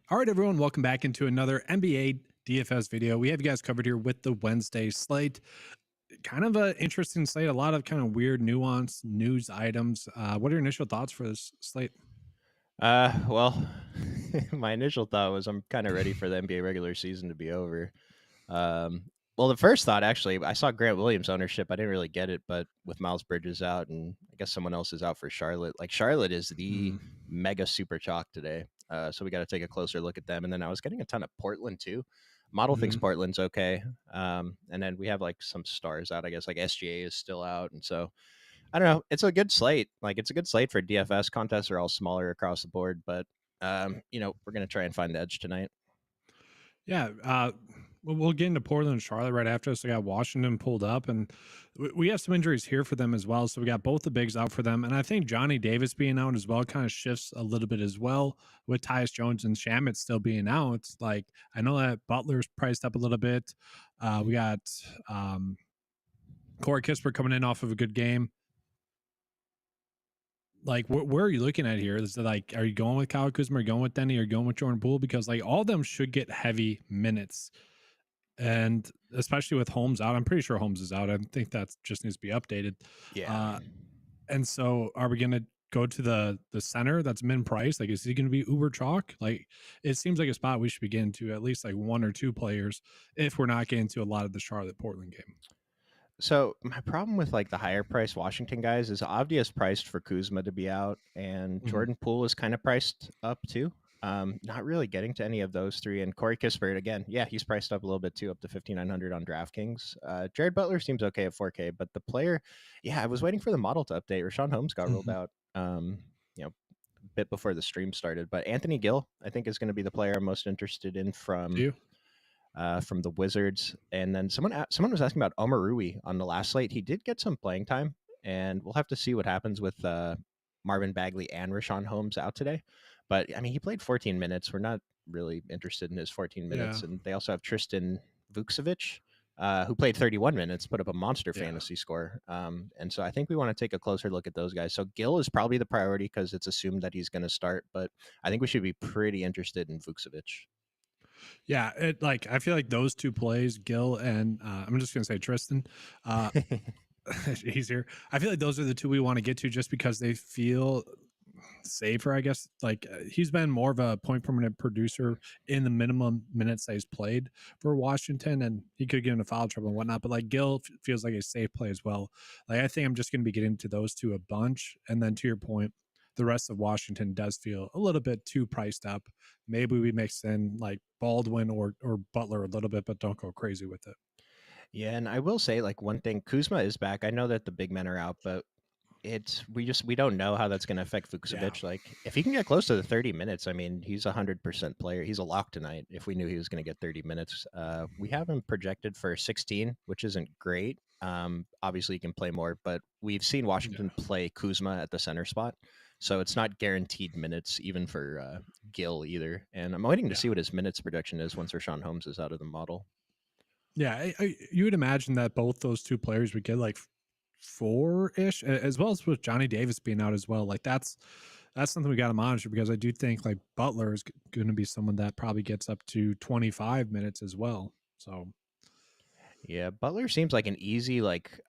All right, everyone, welcome back into another NBA DFS video. We have you guys covered here with the Wednesday slate. Kind of an interesting slate, a lot of kind of weird nuance news items. What are your initial thoughts for this slate? Well, my initial thought was I'm kind of ready for the NBA regular season to be over. Um, well, the first thought actually, I saw Grant Williams ownership. I didn't really get it, but with Miles Bridges out and I guess someone else is out for Charlotte, like Charlotte is the Hmm. mega super chalk today. So we got to take a closer look at them. And then I was getting a ton of Portland too. Model thinks Hmm. Portland's okay. And then we have like some stars out, I guess, like SGA is still out. And so I don't know. It's a good slate. Like it's a good slate for DFS. Contests are all smaller across the board, but we're gonna try and find the edge tonight. Yeah, we'll get into Portland and Charlotte right after this. We got Washington pulled up, and we have some injuries here for them as well. So we got both the bigs out for them, and I think Johnny Davis being out as well kind of shifts a little bit as well with Tyus Jones and Shamet still being out. Like I know that Butler's priced up a little bit. We got Corey Kispert coming in off of a good game. Like where are you looking at here? Is it like, are you going with Kyle Kuzma, or going with Denny, or going with Jordan Poole? Because like all of them should get heavy minutes, and especially with Holmes out, I'm pretty sure Holmes is out. I think that just needs to be updated. Yeah. Uh, and so, are we going to go to the center that's min price? Like, is he going to be uber chalk? Like, it seems like a spot we should be getting to at least like one or two players if we're not getting to a lot of the Charlotte Portland game. So my problem with like the higher priced Washington guys is Avdia's priced for Kuzma to be out, and Mhm. Jordan Poole is kind of priced up too. Not really getting to any of those three. And Corey Kispert again, yeah, he's priced up a little bit too, up to 5,900 on DraftKings. Jared Butler seems okay at 4K, but the player, yeah, I was waiting for the model to update. Rashawn Holmes got rolled Mhm. out. You know, a bit before the stream started, but Anthony Gill, I think, is going to be the player I'm most interested in Do you? from the Wizards. And then someone was asking about Omar Rui on the last slate. He did get some playing time, and we'll have to see what happens with Marvin Bagley and Rashawn Holmes out today. But I mean, he played 14 minutes. We're not really interested in his 14 Yeah. minutes. And they also have Tristan Vukcevic, who played 31 minutes, put up a monster Yeah. fantasy score. And so I think we want to take a closer look at those guys. So Gill is probably the priority because it's assumed that he's going to start, but I think we should be pretty interested in Vukcevic. Yeah, it like I feel like those two plays, Gil and I'm just gonna say Tristan, uh, easier. I feel like those are the two we want to get to just because they feel safer, I guess. Like he's been more of a point per minute producer in the minimum minutes that he's played for Washington, and he could get into foul trouble and whatnot. But like Gil feels like a safe play as well. Like I think I'm just going to be getting to those two a bunch, and then to your point, the rest of Washington does feel a little bit too priced up. Maybe we mix in like Baldwin or Butler a little bit, but don't go crazy with it. Yeah, and I will say like one thing, Kuzma is back. I know that the big men are out, but we don't know how that's going to affect Yeah. Vukcevic. Like if he can get close to the 30 minutes, I mean, he's 100% player. He's a lock tonight. If we knew he was going to get 30 minutes, we have him projected for 16, which isn't great. Obviously, he can play more, but we've seen Yeah. Washington play Kuzma at the center spot, so it's not guaranteed minutes even for Gill either. And I'm waiting to Yeah. see what his minutes projection is once Rashawn Holmes is out of the model. Yeah, you would imagine that both those two players would get like four ish, as well as with Johnny Davis being out as well. Like that's something we got to monitor because I do think like Butler is going to be someone that probably gets up to 25 minutes as well. So Yeah, Butler seems like an easy, like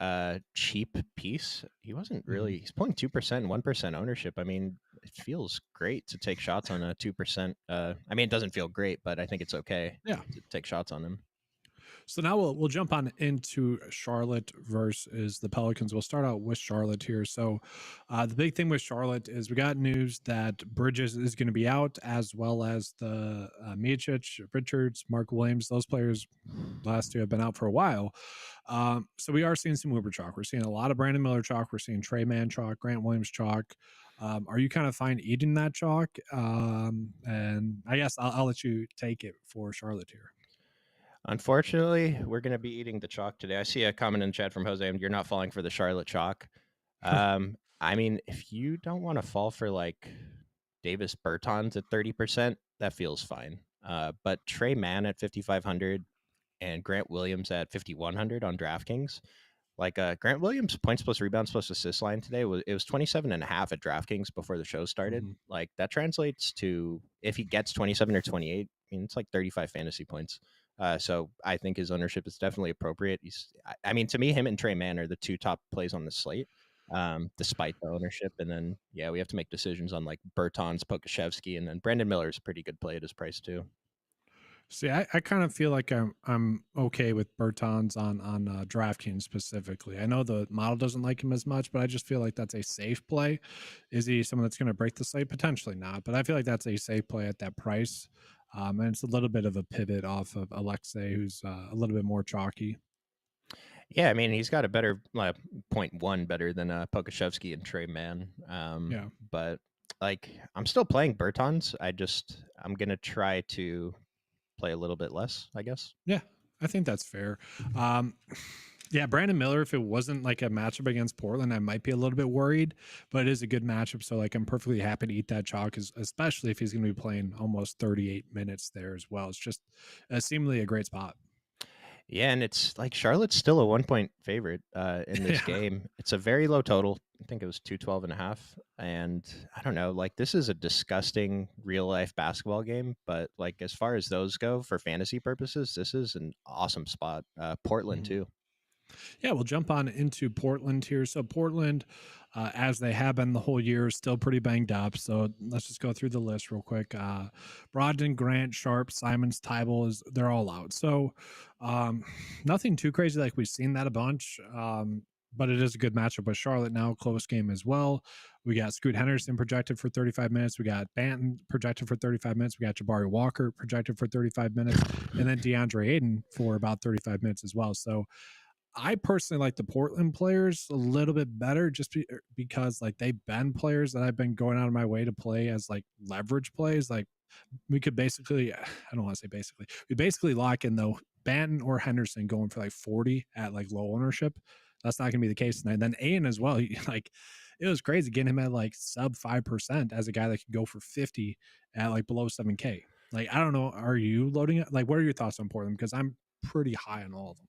cheap piece. He wasn't mhm. really he's pulling 2% and 1% ownership. I mean, it feels great to take shots on a 2%. I mean it doesn't feel great, but I think it's okay Yeah. to take shots on him. So now we'll jump on into Charlotte versus the Pelicans. We'll start out with Charlotte here. So the big thing with Charlotte is we got news that Bridges is going to be out, as well as the Miocic, Richards, Mark Williams. Those players last two have been out for a while. So we are seeing some Uber chalk. We're seeing a lot of Brandon Miller chalk. We're seeing Trey Man chalk, Grant Williams chalk. Are you kind of fine eating that chalk? And I guess I'll let you take it for Charlotte here. Unfortunately, we're going to be eating the chalk today. I see a comment in chat from Jose, you're not falling for the Charlotte chalk. I mean, if you don't want to fall for like Davis Bertans at 30%, that feels fine. But Trey Mann at 5,500 and Grant Williams at 5,100 on DraftKings, Like Grant Williams' points plus rebounds plus assist line today was 27.5 at DraftKings before the show started. Mhm. Like that translates to, if he gets 27 or 28, I mean it's like 35 fantasy points. So I think his ownership is definitely appropriate. I mean, to me, him and Trey Mann are the two top plays on the slate, despite the ownership. And then yeah, we have to make decisions on like Bertans, Pokashevsky, and then Brandon Miller is a pretty good play at his price too. See, I kind of feel like I'm okay with Bertans on DraftKings specifically. I know the model doesn't like him as much, but I just feel like that's a safe play. Is he someone that's going to break the slate? Potentially not, but I feel like that's a safe play at that price. And it's a little bit of a pivot off of Alexei, who's a little bit more chalky. Yeah, I mean, he's got a better point one better than Pokashevsky and Trey Mann. Yeah, But like, I'm still playing Bertans. I'm gonna try to play a little bit less, I guess. yeah, I think that's fair. Um, yeah, Brandon Miller, if it wasn't like a matchup against Portland, I might be a little bit worried, but it is a good matchup. So, like, I'm perfectly happy to eat that chalk, especially if he's going to be playing almost 38 minutes there as well. It's just seemingly a great spot. Yeah, and it's like Charlotte's still a 1 point favorite in this Yeah. game. It's a very low total. I think it was 212.5. And I don't know, like this is a disgusting real life basketball game. But like as far as those go for fantasy purposes, this is an awesome spot. Portland Mhm. too. Yeah, we'll jump on into Portland here. So Portland, as they have been the whole year, is still pretty banged up. So let's just go through the list real quick. Brogdon, Grant, Sharp, Simons, Tybal is they're all out. So um, nothing too crazy. Like we've seen that a bunch. But it is a good matchup with Charlotte now, close game as well. We got Scoot Henderson projected for 35 minutes. We got Banton projected for 35 minutes. We got Jabari Walker projected for 35 minutes. And then DeAndre Ayton for about 35 minutes as well. So I personally like the Portland players a little bit better just because like they've been players that I've been going out of my way to play as like leverage plays. Like we could basically, I don't want to say basically, we basically lock in though Banton or Henderson going for like 40 at like low ownership. That's not going to be the case tonight. Then Aiden as well. Like it was crazy getting him at like sub 5% as a guy that could go for 50 at like below 7K. Like, I don't know. Are you loading it? Like, what are your thoughts on Portland? Because I'm pretty high on all of them.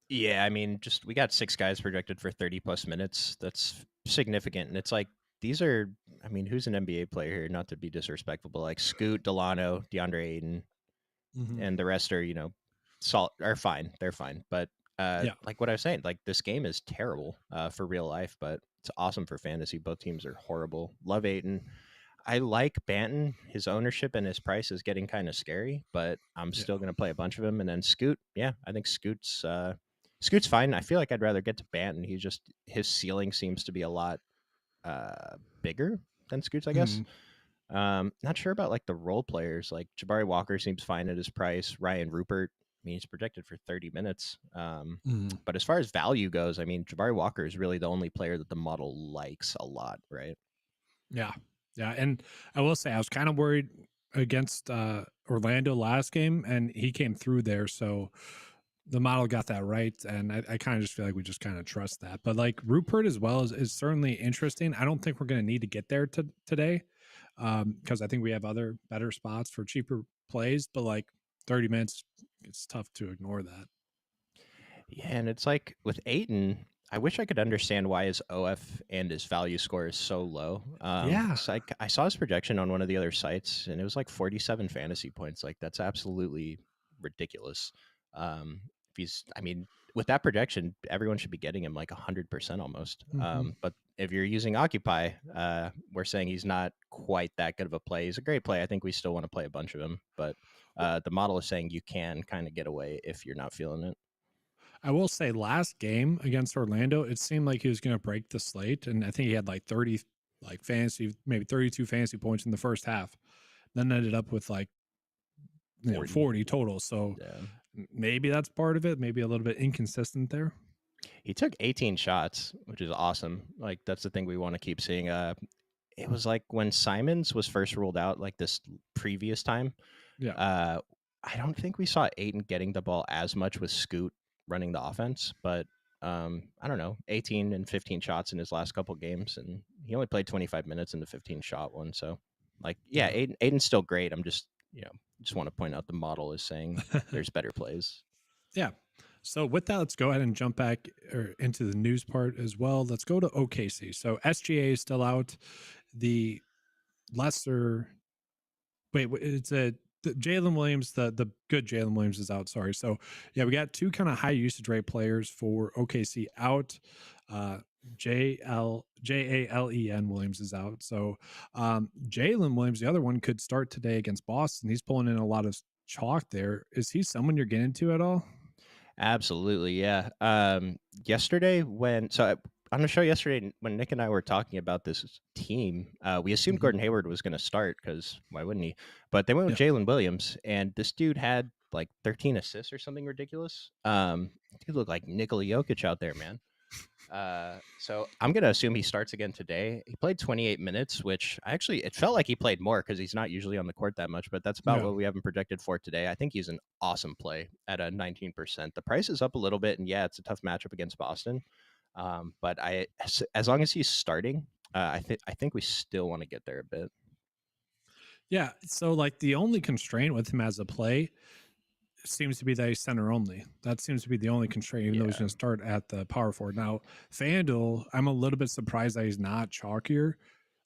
Yeah, I mean, just we got 6 guys projected for 30 plus minutes. That's significant. And it's like these are, I mean, who's an NBA player here? Not to be disrespectful, but like Scoot, Delano, DeAndre Ayton, Mhm. and the rest are, salt are fine. They're fine. But Yeah. like what I was saying, like this game is terrible for real life, but it's awesome for fantasy. Both teams are horrible. Love Ayton. I like Banton. His ownership and his price is getting kind of scary, but I'm Yeah. still going to play a bunch of him. And then Scoot, yeah, I think Scoot's fine. I feel like I'd rather get to Banton. His ceiling seems to be a lot bigger than Scoot's, I guess. Mhm. Not sure about like the role players. Like Jabari Walker seems fine at his price. Ryan Rupert, I mean, he's projected for 30 minutes. Mhm. But as far as value goes, I mean, Jabari Walker is really the only player that the model likes a lot, right? Yeah. Yeah. And I will say I was kind of worried against Orlando last game and he came through there. So the model got that right. And I kind of just feel like we just kind of trust that. But like Rupert as well is certainly interesting. I don't think we're going to need to get there today because I think we have other better spots for cheaper plays. But like 30 minutes, it's tough to ignore that. Yeah, and it's like with Aiton, I wish I could understand why his OF and his value score is so low. Yeah. 'Cause I saw his projection on one of the other sites, and it was like 47 fantasy points. Like that's absolutely ridiculous. If he's, I mean, with that projection, everyone should be getting him like 100% almost. Hmm. But if you're using Occupy, we're saying he's not quite that good of a play. He's a great play. I think we still want to play a bunch of him, but the model is saying you can kind of get away if you're not feeling it. I will say last game against Orlando, it seemed like he was going to break the slate. And I think he had like 30, like fantasy, maybe 32 fantasy points in the first half. Then ended up with like, 40. 40 total. So Yeah. maybe that's part of it. Maybe a little bit inconsistent there. He took 18 shots, which is awesome. Like that's the thing we want to keep seeing. It was like when Simons was first ruled out, like this previous time. Yeah. Uh, I don't think we saw Aiton getting the ball as much with Scoot running the offense, but I don't know, 18 and 15 shots in his last couple games, and he only played 25 minutes in the 15 shot one. So, like, yeah, Yeah. Aiden's still great. I'm just, just want to point out the model is saying there's better plays. Yeah. So with that, let's go ahead and jump back into the news part as well. Let's go to OKC. So SGA is still out. The lesser wait, it's a Jalen Williams, the good Jalen Williams is out. Sorry. So yeah, we got two kind of high usage rate players for OKC out. Uh, Jalen Williams is out. So Jalen Williams, the other one, could start today against Boston. He's pulling in a lot of chalk there. Is he someone you're getting to at all? Absolutely, yeah. Yesterday on the show yesterday when Nick and I were talking about this team, we assumed Mhm. Gordon Hayward was going to start because why wouldn't he? But they went with Yeah. Jalen Williams, and this dude had like 13 assists or something ridiculous. Dude looked like Nikola Jokic out there, man. So I'm gonna assume he starts again today. He played 28 minutes, which it felt like he played more because he's not usually on the court that much. But that's about Yeah. what we have him projected for today. I think he's an awesome play at a 19%. The price is up a little bit, and yeah, it's a tough matchup against Boston. But as long as he's starting, I think we still want to get there a bit. Yeah. So like the only constraint with him as a play seems to be that he's center only. That seems to be the only constraint, even though he's Yeah. going to start at the power forward. Now, FanDuel, I'm a little bit surprised that he's not chalkier.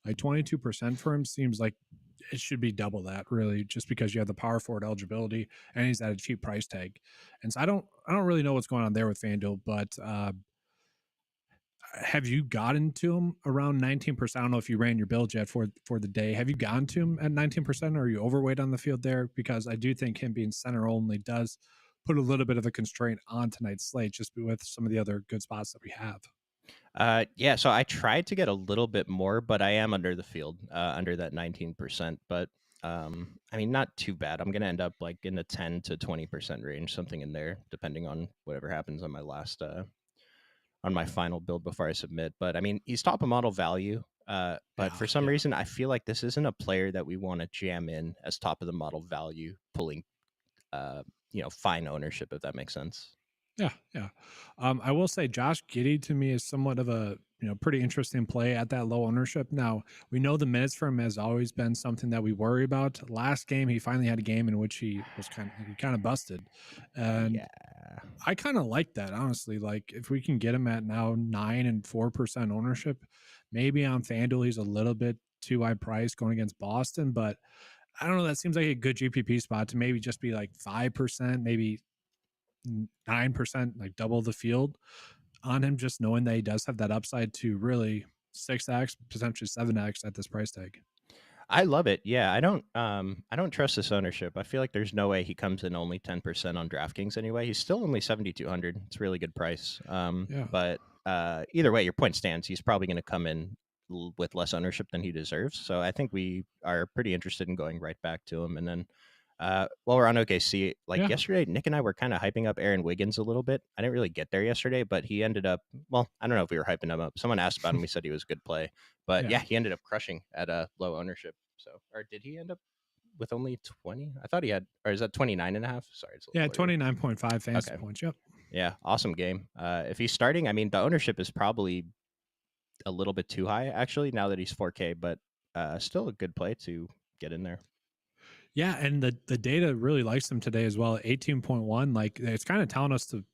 Like 22% for him seems like it should be double that, really, just because you have the power forward eligibility and he's at a cheap price tag. And so I don't really know what's going on there with FanDuel, but have you gotten to him around 19%? I don't know if you ran your build yet for the day. Have you gotten to him at 19%, or are you overweight on the field there? Because I do think him being center only does put a little bit of a constraint on tonight's slate, just with some of the other good spots that we have. Yeah, so I tried to get a little bit more, but I am under the field, under that 19%. But I mean, not too bad. I'm gonna end up like in the 10 to 20% range, something in there, depending on whatever happens on on my final build before I submit. But I mean, he's top of model value. But Yeah, for some yeah. reason, I feel like this isn't a player that we want to jam in as top of the model value, pulling, uh, fine ownership, if that makes sense. Yeah, yeah. I will say Josh Giddey to me is somewhat of a pretty interesting play at that low ownership. Now we know the minutes for him has always been something that we worry about. Last game he finally had a game in which he kind of busted, and Yeah. I kind of like that honestly. Like if we can get him at now 9% and 4% ownership, maybe on FanDuel he's a little bit too high priced going against Boston, but I don't know. That seems like a good GPP spot to maybe just be like 5%, maybe 9%, like double the field on him, just knowing that he does have that upside to really 6x, potentially 7x at this price tag. I love it. Yeah, I don't trust this ownership. I feel like there's no way he comes in only 10% on DraftKings anyway. He's still only 7,200. It's a really good price. Yeah. But either way, your point stands. He's probably going to come in with less ownership than he deserves. So I think we are pretty interested in going right back to him. And then while we're on OKC, like Yeah. yesterday, Nick and I were kind of hyping up Aaron Wiggins a little bit. I didn't really get there yesterday, but he ended up, well, I don't know if we were hyping him up. Someone asked about him. We said he was a good play. But Yeah. yeah, he ended up crushing at a low ownership. So, or did he end up with only 20? I thought he had, or is that 29 and a half? Sorry, it's a Yeah. little blurry. 29.5 fantasy Okay. points. Yep. Yeah, awesome game. If he's starting, I mean, the ownership is probably a little bit too high, actually, now that he's 4K, but still a good play to get in there. Yeah. And the data really likes him today as well. 18.1. Like it's kind of telling us to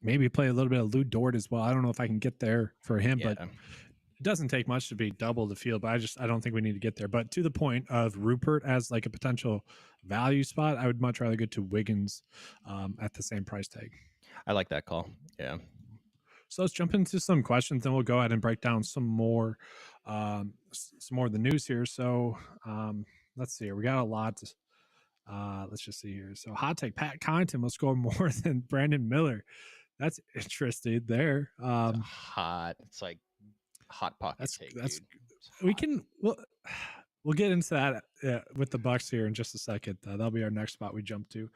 maybe play a little bit of Lou Dort as well. I don't know if I can get there for him, but Yeah. it doesn't take much to be double the field, but I don't think we need to get there. But to the point of Rupert as like a potential value spot, I would much rather go to Wiggins at the same price tag. I like that call. Yeah. So let's jump into some questions, then we'll go ahead and break down some more of the news here. So let's see here. We got a lot. Let's just see here. So hot take: Pat Connaughton will score more than Brandon Miller. That's interesting there. It's like hot pocket take, That's dude. It's we hot. can we'll get into that with the Bucks here in just a second. That'll be our next spot we jump to.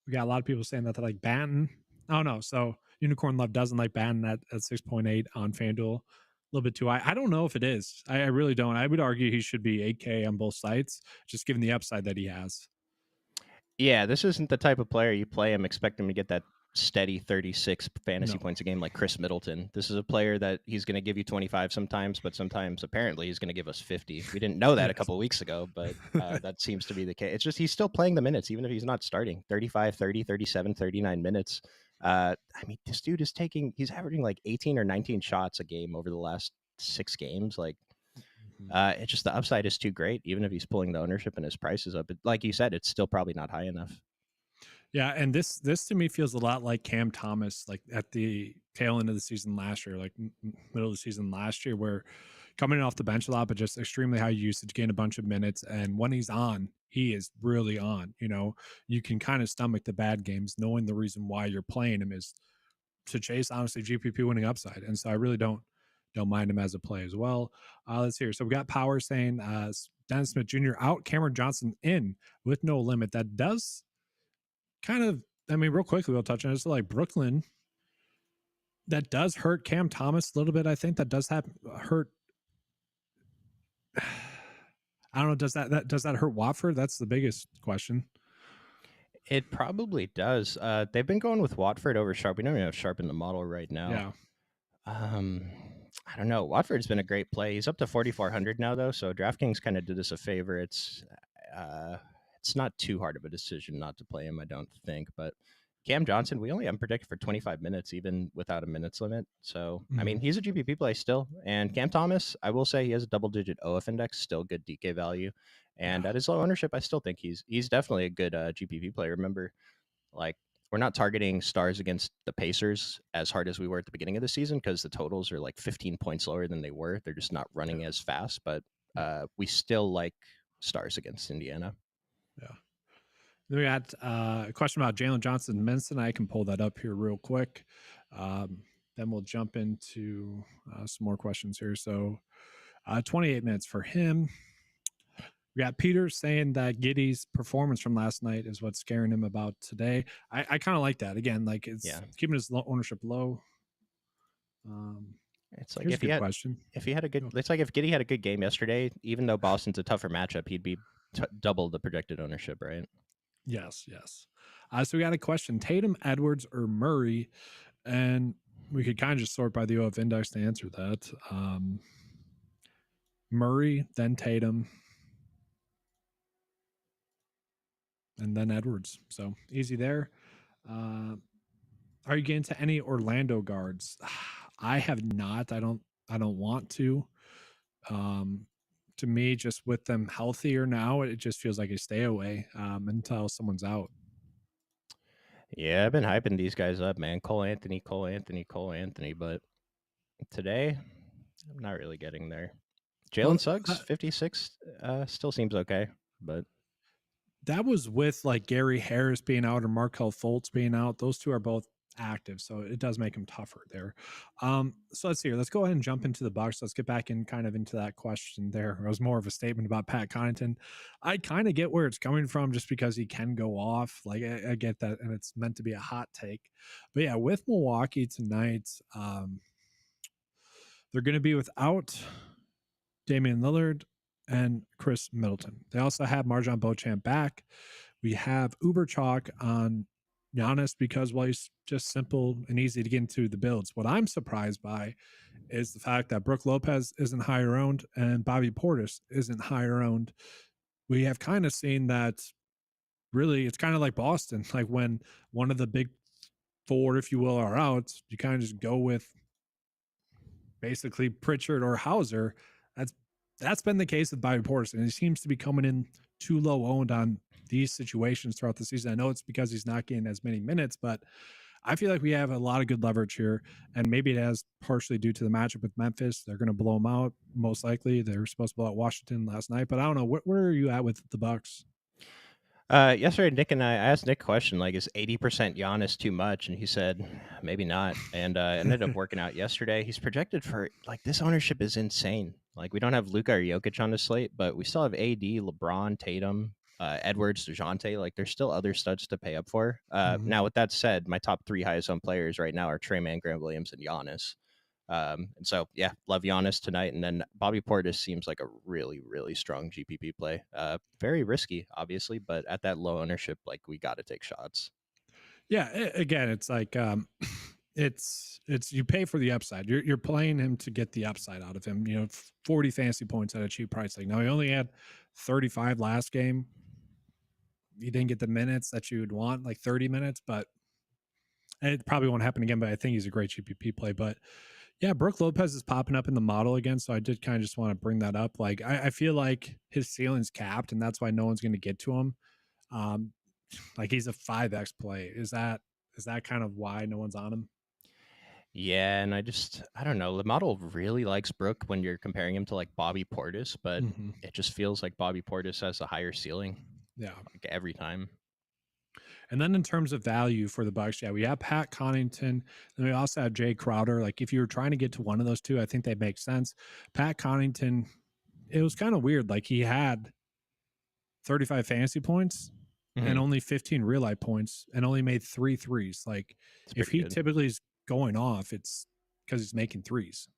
We got a lot of people saying that they like Banton. Oh no, so Unicorn Love doesn't like Banton at 6.8 on FanDuel. A little bit too high. I don't know if it is. I really don't. I would argue he should be 8K on both sites, just given the upside that he has. Yeah, this isn't the type of player you play him, expect him to get that steady 36 fantasy No. points a game like Chris Middleton. This is a player that he's going to give you 25 sometimes, but sometimes apparently he's going to give us 50. We didn't know that a Yes. couple of weeks ago, but that seems to be the case. It's just he's still playing the minutes, even if he's not starting 35, 30, 37, 39 minutes. I mean, this dude he's averaging like 18 or 19 shots a game over the last 6 games. Like, Mhm. it's just the upside is too great, even if he's pulling the ownership and his prices up. Like you said, it's still probably not high enough. Yeah, and this to me feels a lot like Cam Thomas, like at the tail end of the season last year, like middle of the season last year, where coming off the bench a lot, but just extremely high usage, gain a bunch of minutes, and when he's on, he is really on. You know, you can kind of stomach the bad games, knowing the reason why you're playing him is to chase honestly GPP winning upside, and so I really don't mind him as a play as well. Let's hear. So we got Power saying Dennis Smith Jr. out, Cameron Johnson in with no limit. That does kind of, I mean, real quickly, we'll touch on it. So like Brooklyn, that does hurt Cam Thomas a little bit. I think that does have hurt. I don't know. Does that hurt Watford? That's the biggest question. It probably does. They've been going with Watford over Sharp. We don't even have Sharp in the model right now. Yeah. Um, I don't know. Watford's been a great play. He's up to 4,400 now, though. So DraftKings kind of did us a favor. It's not too hard of a decision not to play him, I don't think. But Cam Johnson, we only have him predicted for 25 minutes, even without a minutes limit. So, I Mhm. mean, he's a GPP play still. And Cam Thomas, I will say he has a double-digit OF index, still good DK value. And Yeah. at his low ownership, I still think he's definitely a good GPP play. Remember, like, we're not targeting stars against the Pacers as hard as we were at the beginning of the season because the totals are like 15 points lower than they were. They're just not running Yeah. as fast, but Yeah. we still like stars against Indiana. Yeah. Then we got a question about Jalen Johnson Menson. I can pull that up here real quick. Then we'll jump into some more questions here. So 28 minutes for him. We got Peter saying that Giddy's performance from last night is what's scaring him about today. I kind of like that. Again, like it's Yeah, keeping his ownership low. it's like Here's a good question. if he had a good, Oh, it's like if Giddy had a good game yesterday, even though Boston's a tougher matchup, he'd be double the projected ownership, right? yes, yes. So we got a question: Tatum, Edwards, or Murray? And we could kind of just sort by the OF index to answer that. Murray, then Tatum, and then Edwards. So easy there. Uh, are you getting to any Orlando guards? I have not. I don't want to. Um, to me, just with them healthier now, it just feels like a stay away until someone's out. Yeah, I've been hyping these guys up, man. Cole Anthony, Cole Anthony, Cole Anthony, but today I'm not really getting there. Well, Jalen Suggs, 56, still seems okay, but that was with like Gary Harris being out or Markel Fultz being out. Those two are both active, so it does make them tougher there. So let's see here. Let's go ahead and jump into the Bucks. Let's get back in kind of into that question there. It was more of a statement about Pat Connaughton. I kind of get where it's coming from just because he can go off. Like I get that, and it's meant to be a hot take. But yeah, with Milwaukee tonight, they're going to be without Damian Lillard and Chris Middleton. They also have Marjan Beauchamp back. We have Uber Chalk on Giannis because, well, he's just simple and easy to get into the builds. What I'm surprised by is the fact that Brooke Lopez isn't higher owned and Bobby Portis isn't higher owned. We have kind of seen that really it's kind of like Boston, like when one of the big four, if you will, are out, you kind of just go with basically Pritchard or Hauser. That's that's been the case with Bobby Portis, and he seems to be coming in too low owned on these situations throughout the season. I know it's because he's not getting as many minutes, but I feel like we have a lot of good leverage here, and maybe it has partially due to the matchup with Memphis. They're going to blow them out most likely. They were supposed to blow out Washington last night, but I don't know. Where are you at with the Bucks? yesterday, Nick and I asked Nick a question like, is 80% Giannis too much? And he said, maybe not. And it ended up working out yesterday. He's projected for, like, this ownership is insane. Like, we don't have Luka or Jokic on the slate, but we still have AD, LeBron, Tatum, Edwards, DeJounte. Like, there's still other studs to pay up for. Mhm. Now, with that said, my top 3 highest owned players right now are Trey Man, Grant Williams, and Giannis. And so, yeah, love Giannis tonight. And then Bobby Portis seems like a really, really strong GPP play. Very risky, obviously, but at that low ownership, like, we got to take shots. Yeah, again, it's like it's you pay for the upside. You're playing him to get the upside out of him. 40 fantasy points at a cheap price. Like now he only had 35 last game. He didn't get the minutes that you would want, like 30 minutes, but It probably won't happen again, but I think he's a great GPP play. But yeah, Brooke Lopez is popping up in the model again. So I did kind of just want to bring that up. Like, I feel like his ceiling's capped, and that's why no one's going to get to him. Um, like he's a 5x play. Is that kind of why no one's on him? Yeah, and I don't know. The model really likes Brook when you're comparing him to like Bobby Portis, but Hmm. it just feels like Bobby Portis has a higher ceiling Yeah. like every time. And then in terms of value for the Bucks, yeah, we have Pat Connaughton, and we also have Jay Crowder. Like if you were trying to get to one of those two, I think they make sense. Pat Connaughton, it was kind of weird. Like he had 35 fantasy points and Hmm. only 15 real life points and only made three threes. Like It's if pretty he good. typically is going off, it's because he's making threes.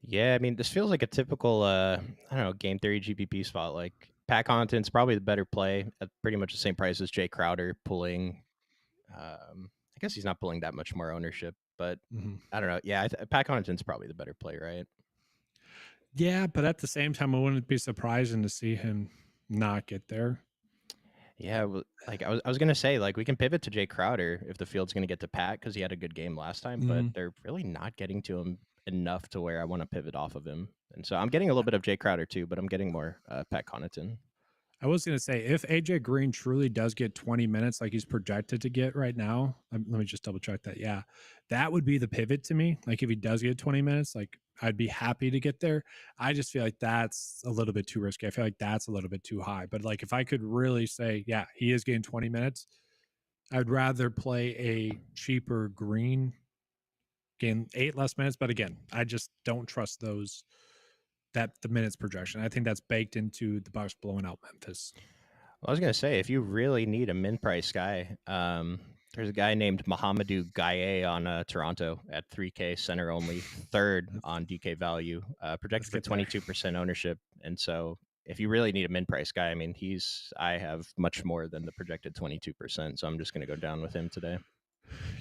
Yeah, I mean, this feels like a typical, I don't know, game theory GPP spot. Like Pat Connaughton's probably the better play at pretty much the same price as Jay Crowder, pulling. I guess he's not pulling that much more ownership, but Mm-hmm. I don't know. Yeah, Pat Connaughton's probably the better play, right? Yeah, but at the same time, I wouldn't be surprising to see him not get there. Yeah, well, like I was gonna say, like we can pivot to Jay Crowder if the field's gonna get to Pat because he had a good game last time, but Mm-hmm. they're really not getting to him enough to where I want to pivot off of him. And so I'm getting a little bit of Jay Crowder too, but I'm getting more Pat Connaughton. I was going to say, if AJ Green truly does get 20 minutes like he's projected to get right now, let me just double check that. Yeah, that would be the pivot to me. Like if he does get 20 minutes, like I'd be happy to get there. I just feel like that's a little bit too risky. I feel like that's a little bit too high. But like if I could really say, yeah, he is getting 20 minutes, I'd rather play a cheaper Green, gain 8 less minutes. But again, I just don't trust that the minutes projection. I think that's baked into the Bucks blowing out Memphis. Well, I was gonna say, if you really need a min price guy, there's a guy named Mohamedou Gaye on Toronto at 3K center only, third Let's, on DK value, let's projected for get there. 22% ownership. And so, if you really need a min price guy, I mean, I have much more than the projected 22%. So I'm just gonna go down with him today.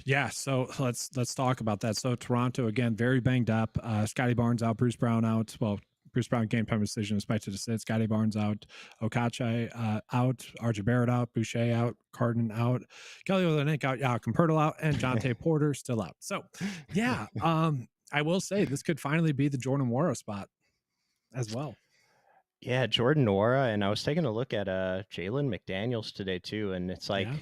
Yeah, so let's talk about that. So Toronto again, very banged up. Scotty Barnes out, Bruce Brown out. Well, Bruce Brown game time decision expected to sit. Scotty Barnes out, Okache out, RJ Barrett out, Boucher out, Carden out, Kelly Olynyk out, yeah, Compertle out, and Jonte Porter still out. So yeah, I will say this could finally be the Jordan Wara spot as well. Yeah, Jordan Nora, and I was taking a look at Jalen McDaniels today too, and it's like Yeah,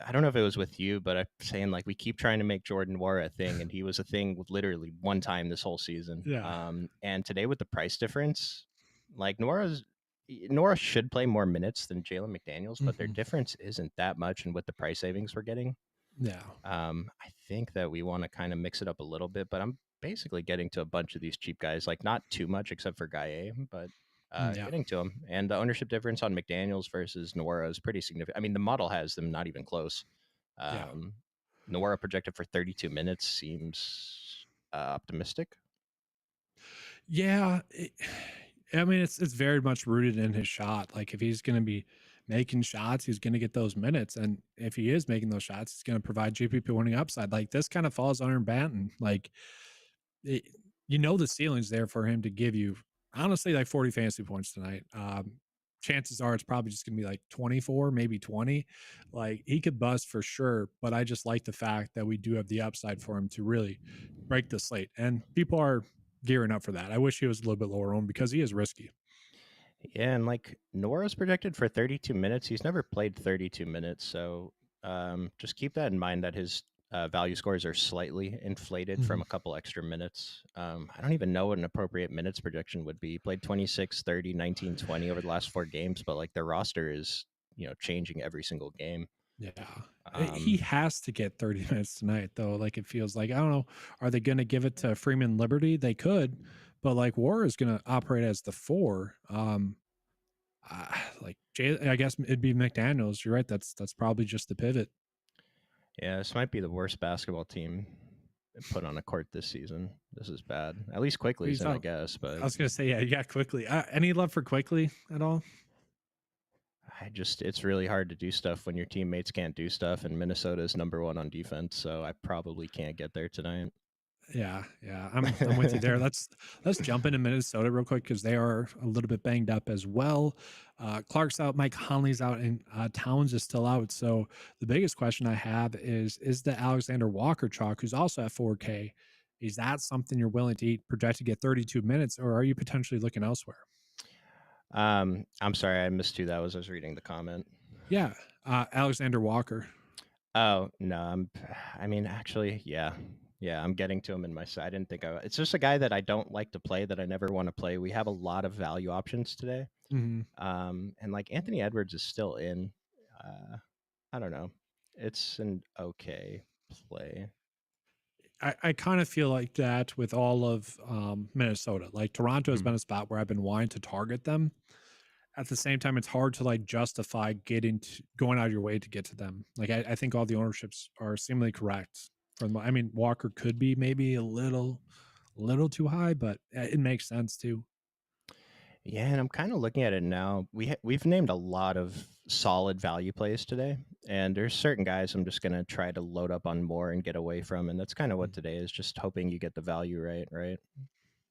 I don't know if it was with you, but I'm saying like we keep trying to make Jordan Nora a thing, and he was a thing with literally one time this whole season. yeah, And today with the price difference, like Nora should play more minutes than Jalen McDaniels, but their hmm, difference isn't that much, and with the price savings we're getting, yeah, I think that we want to kind of mix it up a little bit, but I'm basically getting to a bunch of these cheap guys, like not too much except for Gaye, but yeah, getting to them. And the ownership difference on McDaniels versus Nora is pretty significant. I mean, the model has them not even close. yeah. Um, Nora projected for 32 minutes seems optimistic. Yeah, I mean it's very much rooted in his shot. Like if he's going to be making shots, he's going to get those minutes, and if he is making those shots, he's going to provide GPP winning upside. Like this kind of falls under Banton. Like it, the ceiling's there for him to give you honestly like 40 fantasy points tonight. Chances are it's probably just going to be like 24, maybe 20. Like he could bust for sure, but I just like the fact that we do have the upside for him to really break the slate, and people are gearing up for that. I wish he was a little bit lower on because he is risky. Yeah, and like Nora's projected for 32 minutes. He's never played 32 minutes, so just keep that in mind that his value scores are slightly inflated Mhm. from a couple extra minutes. I don't even know what an appropriate minutes projection would be. He played 26, 30, 19, 20 over the last 4 games, but like their roster is, changing every single game. Yeah. He Um, has to get 30 minutes tonight, though. Like, it feels like, I don't know, are they going to give it to Freeman Liberty? They could, but like War is going to operate as the four. Like, I guess it'd be McDaniels. You're right. That's probably just the pivot. yeah, this might be the worst basketball team put on a court this season. This is bad. At least Quickly's He's in, I out. guess, I but was going to say, yeah, you got Quickly. Any love for Quickly at all? it's really hard to do stuff when your teammates can't do stuff, and Minnesota's number one on defense, so I probably can't get there tonight. Yeah, yeah, I'm with you there. Let's jump into Minnesota real quick because they are a little bit banged up as well. Clark's out, Mike Conley's out, and Towns is still out. So the biggest question I have is the Alexander Walker chalk, who's also at 4K. Is that something you're willing to eat, project to get 32 minutes, or are you potentially looking elsewhere? I'm sorry, I missed who that was. I was reading the comment. Yeah, Alexander Walker. Oh no, I mean, actually, yeah, yeah. I'm getting to him in my. I didn't think I. It's just a guy that I don't like to play. That I never want to play. We have a lot of value options today. Mhm. And like Anthony Edwards is still in. I don't know. It's an okay play. I kind of feel like that with all of Minnesota. Like Toronto has Mhm. been a spot where I've been wanting to target them. At the same time, it's hard to like justify going out of your way to get to them. Like I think all the ownerships are seemingly correct. I mean, Walker could be maybe a little too high, but it makes sense too. Yeah, and I'm kind of looking at it now. We've named a lot of solid value plays today, and there's certain guys I'm just gonna try to load up on more and get away from, and that's kind of what today is. Just hoping you get the value right, right?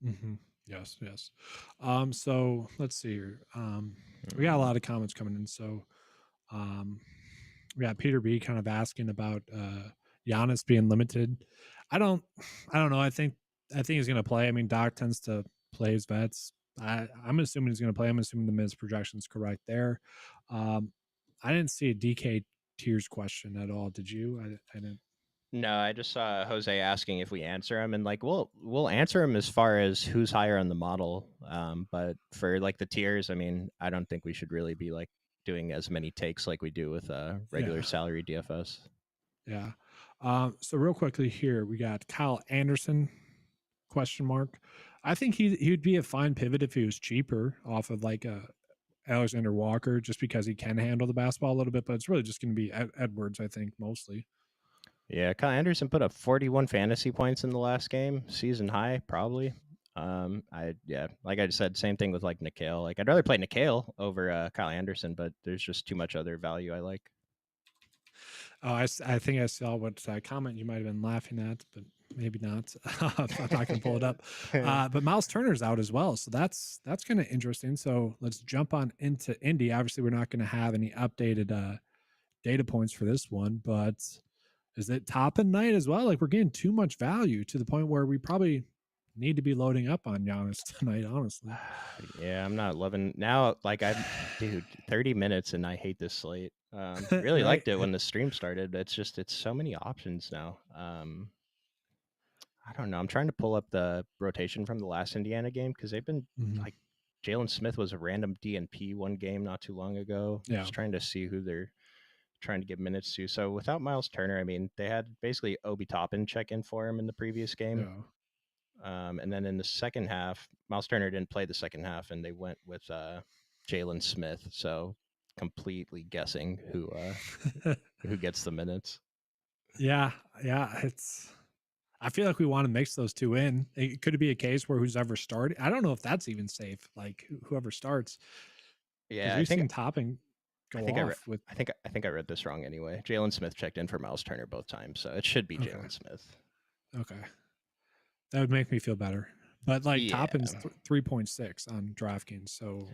Mm-hmm. Yes, yes. So let's see here. We got a Hmm. lot of comments coming in. So Um, we got Peter B kind of asking about Giannis being limited. I don't, I don't know. I think he's going to play. I mean, Doc tends to play his vets. I'm assuming he's going to play. I'm assuming the Miz projection's correct there. Um, I didn't see a DK tiers question at all. Did you? I didn't. No, I just saw Jose asking if we answer him, and like we'll answer him as far as who's higher on the model. But for like the tiers, I mean, I don't think we should really be like doing as many takes like we do with regular Yeah, salary DFS. yeah. So real quickly here, we got Kyle Anderson question mark. I think he'd be a fine pivot if he was cheaper off of like a Alexander Walker just because he can handle the basketball a little bit, but it's really just going to be Edwards, I think, mostly. Yeah, Kyle Anderson put up 41 fantasy points in the last game, season high, probably. Like I just said, same thing with like Nikhil. Like I'd rather play Nikhil over Kyle Anderson, but there's just too much other value I like. Oh, I think I saw what comment you might have been laughing at, but maybe not. I'm not going to pull it up. But Miles Turner's out as well, so that's kind of interesting. So let's jump on into Indy. Obviously, we're not going to have any updated data points for this one, but is it top and night as well? Like we're getting too much value to the point where we probably need to be loading up on Giannis tonight, honestly. Yeah, I'm not loving now. Like dude, 30 minutes and I hate this slate. Really Right? liked it when the stream started. It's so many options now. I don't know. I'm trying to pull up the rotation from the last Indiana game because they've been Mhm. like Jalen Smith was a random DNP one game not too long ago. Yeah. Just trying to see who they're trying to give minutes to. So without Miles Turner, I mean, they had basically Obi Toppin check in for him in the previous game. Yeah. And then in the second half, Miles Turner didn't play the second half, and they went with Jalen Smith. So completely guessing who gets the minutes. Yeah. Yeah. I feel like we want to mix those two in. It could be a case where who's ever started. I don't know if that's even safe. Like whoever starts, because Yeah, we've seen Topping I go think I read. off with. I think I read this wrong anyway. Jalen Smith checked in for Miles Turner both times, so it should be Okay. Jalen Smith. Okay. That would make me feel better. But like Yeah, Toppin's 3.6 on DraftKings. So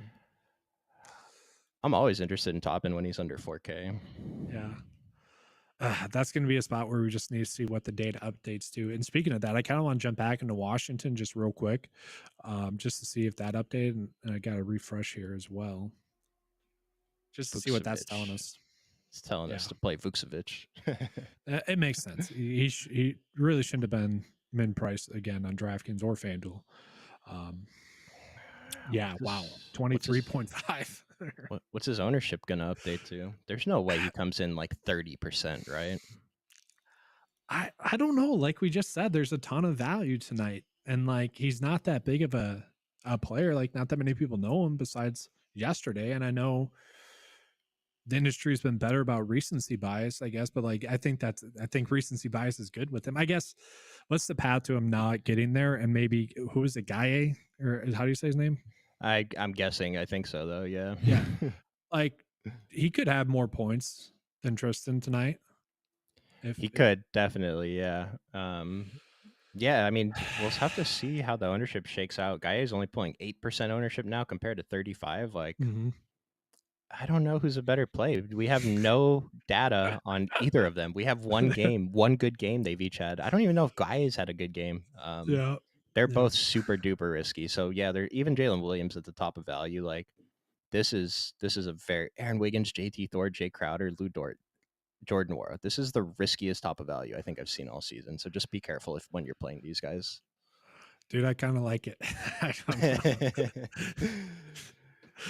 I'm always interested in Toppin when he's under 4K. yeah. That's going to be a spot where we just need to see what the data updates to. And speaking of that, I kind of want to jump back into Washington just real quick, just to see if that updated. And I got to refresh here as well, just to see what that's telling Vukcevic. us. It's telling Yeah, us to play Vukcevic. it makes sense. He really shouldn't have been min price again on DraftKings or FanDuel. Um, yeah, wow, What's his 23.5. what's his ownership gonna update to? There's no way he comes in like 30%, right? I don't know. Like we just said, there's a ton of value tonight, and like he's not that big of a player. Like not that many people know him besides yesterday. And I know the industry's been better about recency bias, I guess. But like I think recency bias is good with him. I guess what's the path to him not getting there? And maybe who is it, Gaye, or how do you say his name? I'm guessing. I think so though. Yeah. Yeah, like he could have more points than Tristan tonight. He If could definitely. Yeah. Yeah, I mean, we'll have to see how the ownership shakes out. Guy is only pulling 8% ownership now compared to 35. Like, Mm-hmm. I don't know who's a better play. We have no data on either of them. We have one game, one good game they've each had. I don't even know if Guy has had a good game. Yeah. They're Yeah. both super duper risky. So yeah, they're even Jalen Williams at the top of value. Like this is a very Aaron Wiggins, JT Thor, Jay Crowder, Lou Dort, Jordan Wara. This is the riskiest top of value I think I've seen all season. So just be careful if when you're playing these guys. Dude, I kind of like it. I don't know.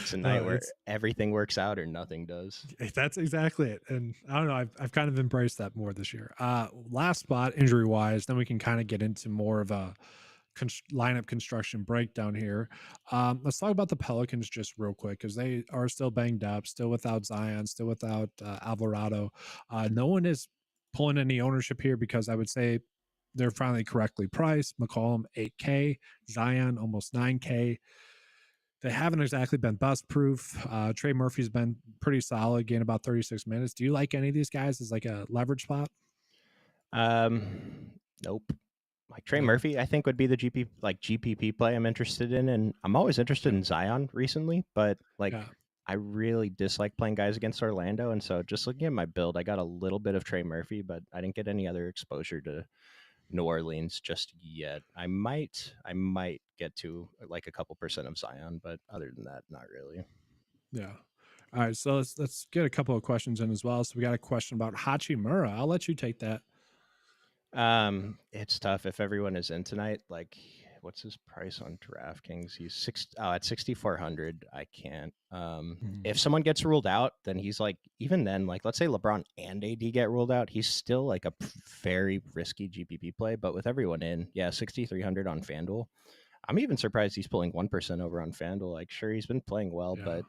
It's a night where It's everything works out or nothing does. that's exactly it. And I don't know, I've kind of embraced that more this year. Last spot injury wise, then we can kind of get into more of a lineup construction breakdown here. Let's talk about the Pelicans just real quick because they are still banged up, still without Zion, still without Alvarado. No one is pulling any ownership here because I would say they're finally correctly priced. McCollum 8K, Zion almost 9K. They haven't exactly been bust proof. Trey Murphy's been pretty solid, gained about 36 minutes. Do you like any of these guys as like a leverage spot? Nope. Like Trey No. Murphy, I think would be the GPP play I'm interested in, and I'm always interested Yeah. in Zion recently, but like Yeah. I really dislike playing guys against Orlando, and so just looking at my build, I got a little bit of Trey Murphy, but I didn't get any other exposure to New Orleans just yet. I might get to like a couple percent of Zion, but other than that, not really. Yeah. All right. So let's get a couple of questions in as well. So we got a question about Hachimura. I'll let you take that. It's tough if everyone is in tonight. Like, what's his price on DraftKings? He's at 6,400. I can't. Mhm. If someone gets ruled out, then he's like, even then, like, let's say LeBron and AD get ruled out, he's still like a very risky GPP play. But with everyone in, yeah, 6,300 on FanDuel. I'm even surprised he's pulling 1% over on FanDuel. Like, sure, he's been playing well, Yeah. but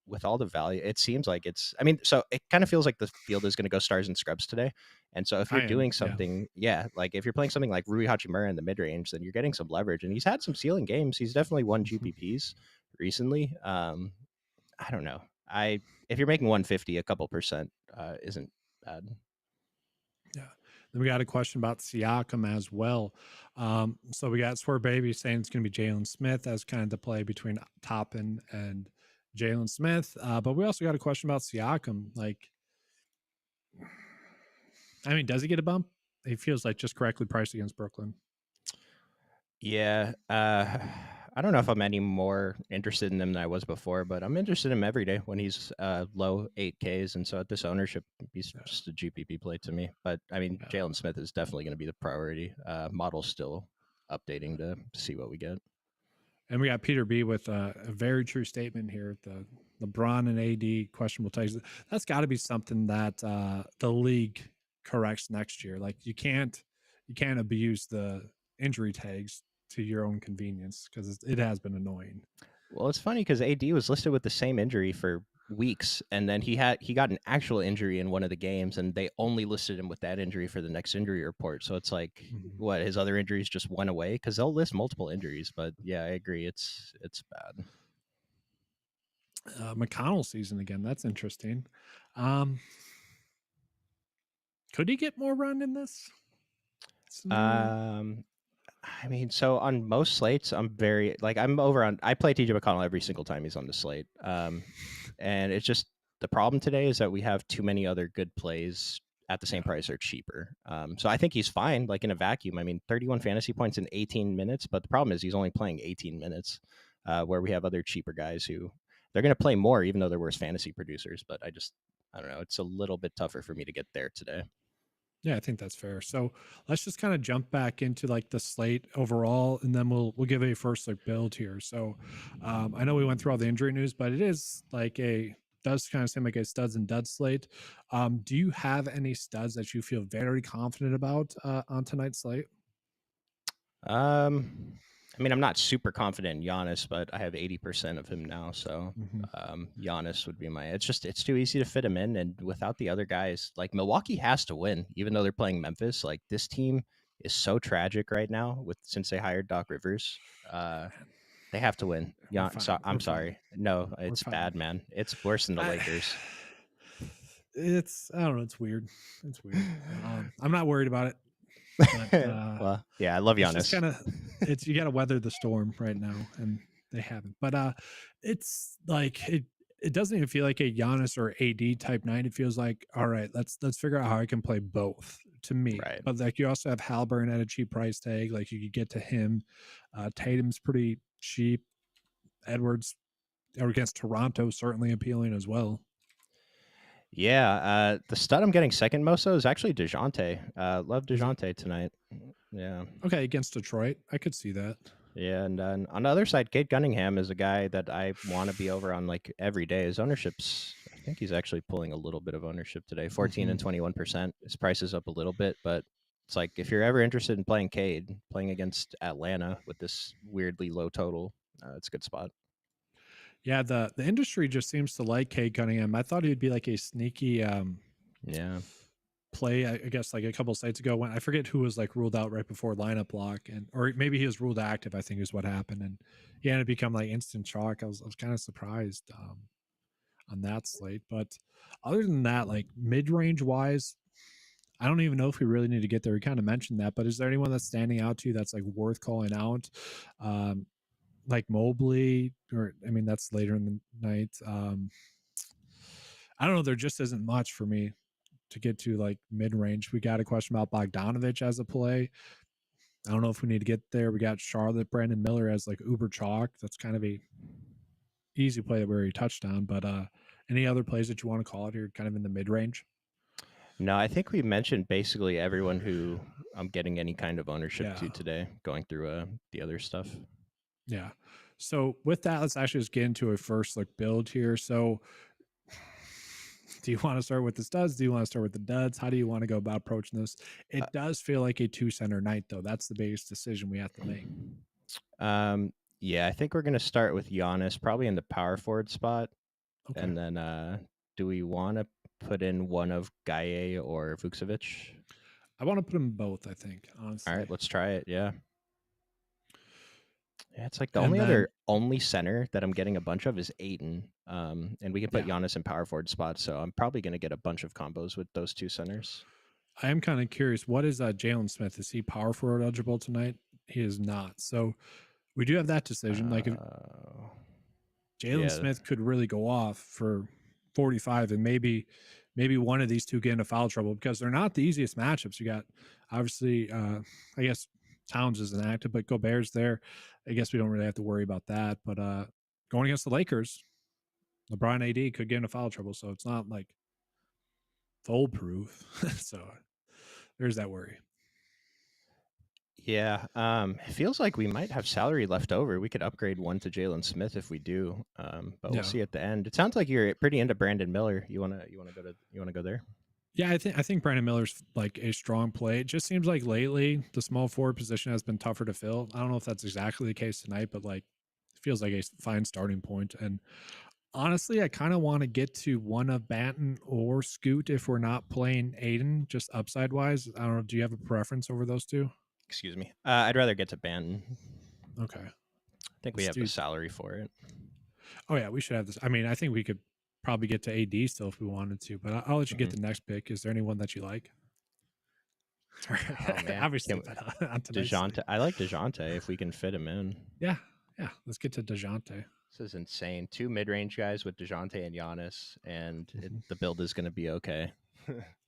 with all the value, it seems like I mean, so it kind of feels like the field is going to go stars and scrubs today. And so if you're I am. doing Yeah. something, yeah, like if you're playing something like Rui Hachimura in the mid range, then you're getting some leverage. And he's had some ceiling games. He's definitely won Mhm. GPPs recently. I don't know. If you're making 150, a couple percent isn't bad. Yeah. Then we got a question about Siakam as well. So we got Swear Baby saying it's going to be Jalen Smith as kind of the play between Toppin and Jalen Smith. But we also got a question about Siakam. Like, I mean, does he get a bump? He feels like just correctly priced against Brooklyn. Yeah. I don't know if I'm any more interested in him than I was before, but I'm interested in him every day when he's low 8Ks. And so at this ownership, he's Yeah. just a GPP play to me. But I mean, Yeah. Jalen Smith is definitely going to be the priority. Model's still updating to see what we get. And we got Peter B with a very true statement here. The LeBron and AD questionable takes. That's got to be something that the league corrects next year. Like you can't abuse the injury tags to your own convenience because it has been annoying. Well, it's funny because AD was listed with the same injury for weeks, and then he got an actual injury in one of the games, and they only listed him with that injury for the next injury report. So it's like, Mhm. what, his other injuries just went away because they'll list multiple injuries. But yeah, I agree, it's bad. McConnell season again. That's interesting. Um, could he get more run in this scenario? Um, I mean, so on most slates, I'm very like I'm over on. I play TJ McConnell every single time he's on the slate. And it's just the problem today is that we have too many other good plays at the same Yeah. price or cheaper. So I think he's fine, like in a vacuum. I mean, 31 fantasy points in 18 minutes, but the problem is he's only playing 18 minutes, where we have other cheaper guys who they're going to play more, even though they're worse fantasy producers. But I don't know. It's a little bit tougher for me to get there today. Yeah, I think that's fair. So let's just kind of jump back into like the slate overall, and then we'll give a first like build here. So I know we went through all the injury news, but it is like a does kind of seem like a studs and duds slate. Do you have any studs that you feel very confident about on tonight's slate? Um, I mean, I'm not super confident in Giannis, but I have 80% of him now. So Mm-hmm. Giannis would be my. It's too easy to fit him in, and without the other guys, like Milwaukee has to win, even though they're playing Memphis. Like this team is so tragic right now with since they hired Doc Rivers. They have to win. We're Yeah, so fine. I'm We're fine. sorry. No, We're it's fine. bad, man. It's worse than the I, Lakers. it's I don't know. It's weird. It's weird. I'm not worried about it. but Well, yeah, I love it's just Giannis. kind of it's you got to weather the storm right now, and they haven't. But it's like it doesn't even feel like a Giannis or AD type night. It feels like, all right, let's figure out how I can play both to me. Right. But like you also have Halburn at a cheap price tag. Like you could get to him. Tatum's pretty cheap. Edwards against Toronto certainly appealing as well. Yeah, the stud I'm getting second most though is actually DeJounte. Love Is it DeJounte tonight. Yeah. okay against Detroit? I could see that. Yeah, and then on the other side, Kate Cunningham is a guy that I want to be over on like every day. His ownership's, I think he's actually pulling a little bit of ownership today, 14 and 21%. His price is up a little bit, but it's like if you're ever interested in playing Cade, playing against Atlanta with this weirdly low total, it's a good spot. Yeah, the industry just seems to like Cade Cunningham. I thought he'd be like a sneaky Yeah. play. I guess like a couple sites ago when I forget who was like ruled out right before lineup lock, and or maybe he was ruled active. I think is what happened, and he ended up become like instant chalk. I was kind of surprised on that slate, but other than that, like mid range wise, I don't even know if we really need to get there. We kind of mentioned that, but is there anyone that's standing out to you that's like worth calling out? Um, like Mobley, or I mean, that's later in the night. I don't know. There just isn't much for me to get to like mid range. We got a question about Bogdanovich as a play. I don't know if we need to get there. We got Charlotte, Brandon Miller as like Uber chalk. That's kind of a easy play that we already touched on. But any other plays that you want to call it here, kind of in the mid range? No, I think we mentioned basically everyone who I'm getting any kind of ownership Yeah, to today, going through the other stuff. yeah. So with that, let's actually just get into a first look build here. So do you want to start with the studs? Do you want to start with the duds? How do you want to go about approaching this? Uh, It does feel like a two center night, though. That's the biggest decision we have to make. Yeah, I think we're gonna start with Giannis, probably in the power forward spot, Okay. and then do we want to put in one of Gaye or Vukcevic? I want to put them both, I think, All right, honestly. let's try it. Yeah, yeah. It's like the And only then other only center that I'm getting a bunch of is Aiton, and we can put yeah, Giannis in power forward spots. So I'm probably gonna get a bunch of combos with those two centers. I am kind of curious. What is Jalen Smith? Is he power forward eligible tonight? He is not. So we do have that decision. Like if Uh, Jalen yeah, Smith could really go off for 45 and maybe one of these two get into foul trouble because they're not the easiest matchups. You got obviously I guess Towns isn't active, but Gobert's there. I guess we don't really have to worry about that. But going against the Lakers, LeBron AD could get into foul trouble. So it's not like foolproof. So there's that worry. yeah. It feels like we might have salary left over. We could upgrade one to Jalen Smith if we do. But we'll Yeah. see at the end. It sounds like you're pretty into Brandon Miller. You wanna go there? Yeah, I think Brandon Miller's like a strong play. It just seems like lately the small forward position has been tougher to fill. I don't know if that's exactly the case tonight, but like it feels like a fine starting point. And honestly, I kind of want to get to one of Banton or Scoot if we're not playing Aiden, just upside wise. I don't know. Do you have a preference over those two? Excuse me. I'd rather get to Banton. Okay, I think we let's have the do. salary for it. Oh yeah, we should have this. I mean, I think we could probably get to AD still if we wanted to, but I'll let you get Mhm. the next pick. Is there anyone that you like? Oh man, Obviously, but on tonight's slate. Dejounte. I like Dejounte if we can fit him in. Yeah, yeah. Let's get to Dejounte. This is insane. Two mid-range guys with Dejounte and Giannis, and Mhm. the build is going to be okay.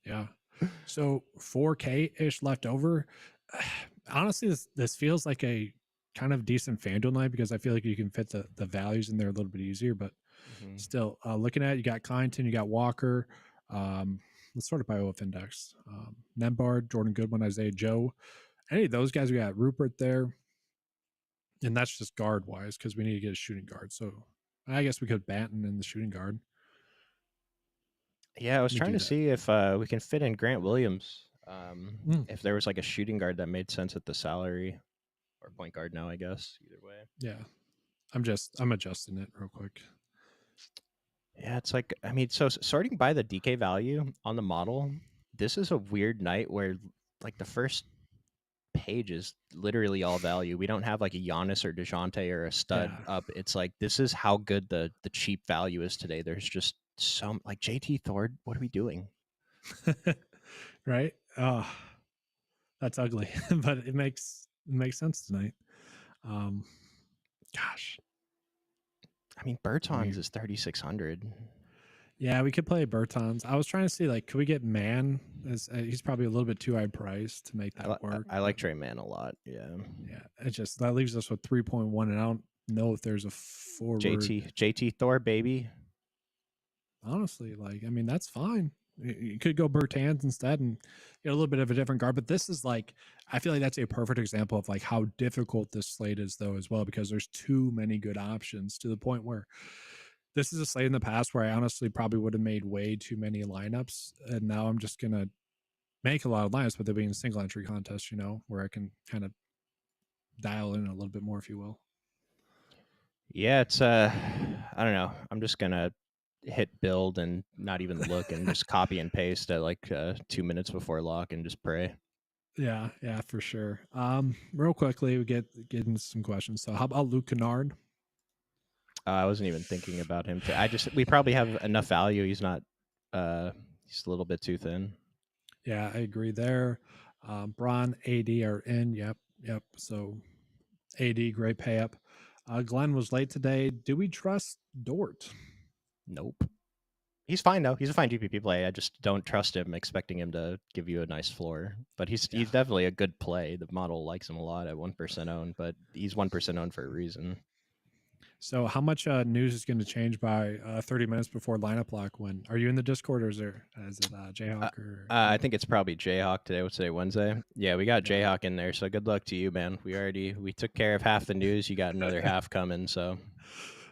Yeah. So 4K ish left over. Honestly, this feels like a kind of decent FanDuel night because I feel like you can fit the values in there a little bit easier. But Mhm. still, looking at it, you got Kyneton, you got Walker. Let's sort of by OF index. Nembhard, Jordan Goodwin, Isaiah Joe. Any of those guys, we got Rupert there. And that's just guard wise because we need to get a shooting guard. So I guess we could Banton in the shooting guard. Yeah, I was Let me trying do to that. see if we can fit in Grant Williams. Mm, If there was like a shooting guard that made sense at the salary, or point guard now, I guess. Either way. yeah. I'm adjusting it real quick. Yeah, it's like I mean, so sorting by the DK value on the model, this is a weird night where like the first page is literally all value. We don't have like a Giannis or Dejounte or a stud Yeah. up. It's like this is how good the cheap value is today. There's just some like JT Thor. What are we doing? Right? That's ugly, but it makes sense tonight. Um, gosh, I mean, I Bertans mean, is 3,600. yeah, we could play Bertans. I was trying to see like, could we get Man? As he's probably a little bit too high priced to make that work. I But like Trey Man a lot. Yeah. yeah, it just that leaves us with 3.1, and I don't know if there's a forward. JT Thor, baby. Honestly, like I mean, that's fine. You could go Bertans instead and get a little bit of a different guard. But this is like, I feel like that's a perfect example of like how difficult this slate is, though, as well, because there's too many good options to the point where this is a slate in the past where I honestly probably would have made way too many lineups, and now I'm just gonna make a lot of lineups, but they're being single entry contests, where I can kind of dial in a little bit more, if you will. Yeah, it's I don't know. I'm just gonna hit build and not even look and just copy and paste at like 2 minutes before lock and just pray. Yeah, for sure. Real quickly, we get into some questions. So, how about Luke Kennard? I wasn't even thinking about him. We probably have enough value. He's not. He's a little bit too thin. Yeah, I agree there. Braun, AD are in. Yep. So, AD, great pay up. Glenn was late today. Do we trust Dort? Nope. He's fine though. He's a fine GPP play. I just don't trust him, expecting him to give you a nice floor. But he's definitely a good play. The model likes him a lot at 1% owned, but he's 1% owned for a reason. So, how much news is going to change by 30 minutes before lineup lock? When are you in the Discord, or is it Jayhawk? I think it's probably Jayhawk today. What's today? Wednesday. Yeah, we got Jayhawk in there. So good luck to you, man. We took care of half the news. You got another half coming. So,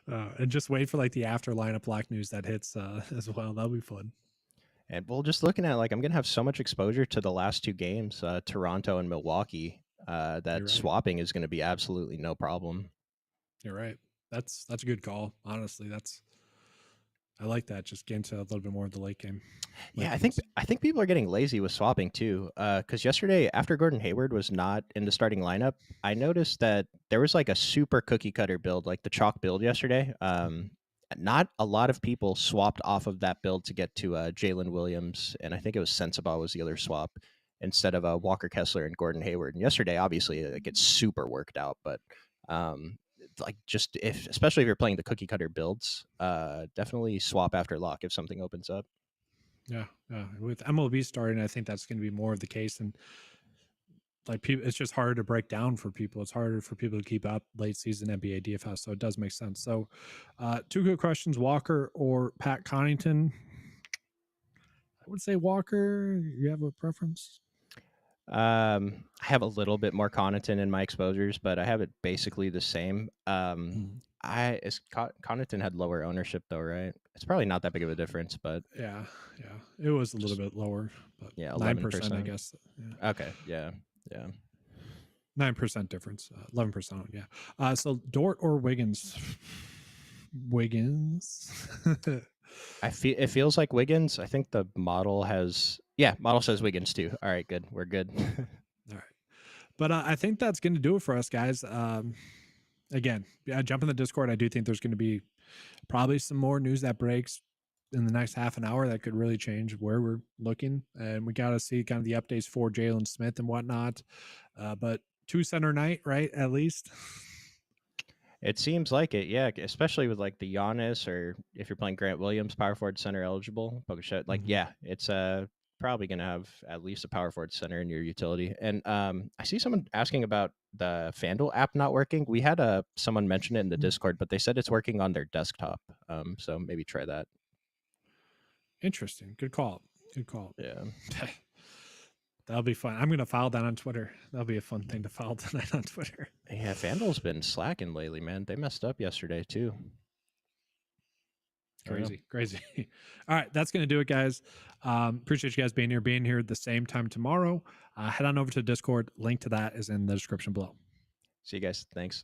and just wait for like the after lineup lock news that hits as well. That'll be fun. and we're just looking at like I'm gonna have so much exposure to the last two games, Toronto and Milwaukee, that right. swapping is going to be absolutely no problem. You're right. That's a good call. Honestly, I like that. Just get into a little bit more of the late game. Yeah, I think people are getting lazy with swapping too. Because yesterday, after Gordon Hayward was not in the starting lineup, I noticed that there was like a super cookie cutter build, like the chalk build yesterday. Not a lot of people swapped off of that build to get to Jalen Williams, and I think it was Sensabaugh was the other swap instead of Walker Kessler and Gordon Hayward. And yesterday, obviously, it gets super worked out, but like just especially if you're playing the cookie cutter builds, definitely swap after lock if something opens up. Yeah. With MLB starting, I think that's going to be more of the case, and like people, it's just harder to break down for people. It's harder for people to keep up late season NBA DFS, so it does make sense. So, two good questions: Walker or Pat Connaughton? I would say Walker. You have a preference? I have a little bit more Connaughton in my exposures, but I have it basically the same. Connaughton had lower ownership though, right? It's probably not that big of a difference, but yeah, it was a little bit lower, but yeah, 9%, I guess. Yeah. Okay, yeah. 9% difference, 11%. Yeah. So Dort or Wiggins? Wiggins. It feels like Wiggins. I think the model model says Wiggins too. All right, good. We're good. All right. But I think that's going to do it for us, guys. Again, jump in the Discord. I do think there's going to be probably some more news that breaks in the next half an hour that could really change where we're looking. And we got to see kind of the updates for Jalen Smith and whatnot. But 2 center night, right? At least. It seems like it, yeah. Especially with like the Giannis, or if you're playing Grant Williams, power forward center eligible, like yeah, it's probably gonna have at least a power forward center in your utility. And I see someone asking about the FanDuel app not working. We had someone mention it in the Discord, but they said it's working on their desktop. So maybe try that. Interesting. Good call. Yeah. That'll be fun. I'm going to file that on Twitter. That'll be a fun thing to file tonight on Twitter. Yeah, FanDuel's been slacking lately, man. They messed up yesterday too. Crazy. All right, that's going to do it, guys. Appreciate you guys being here at the same time tomorrow. Head on over to Discord. Link to that is in the description below. See you guys. Thanks.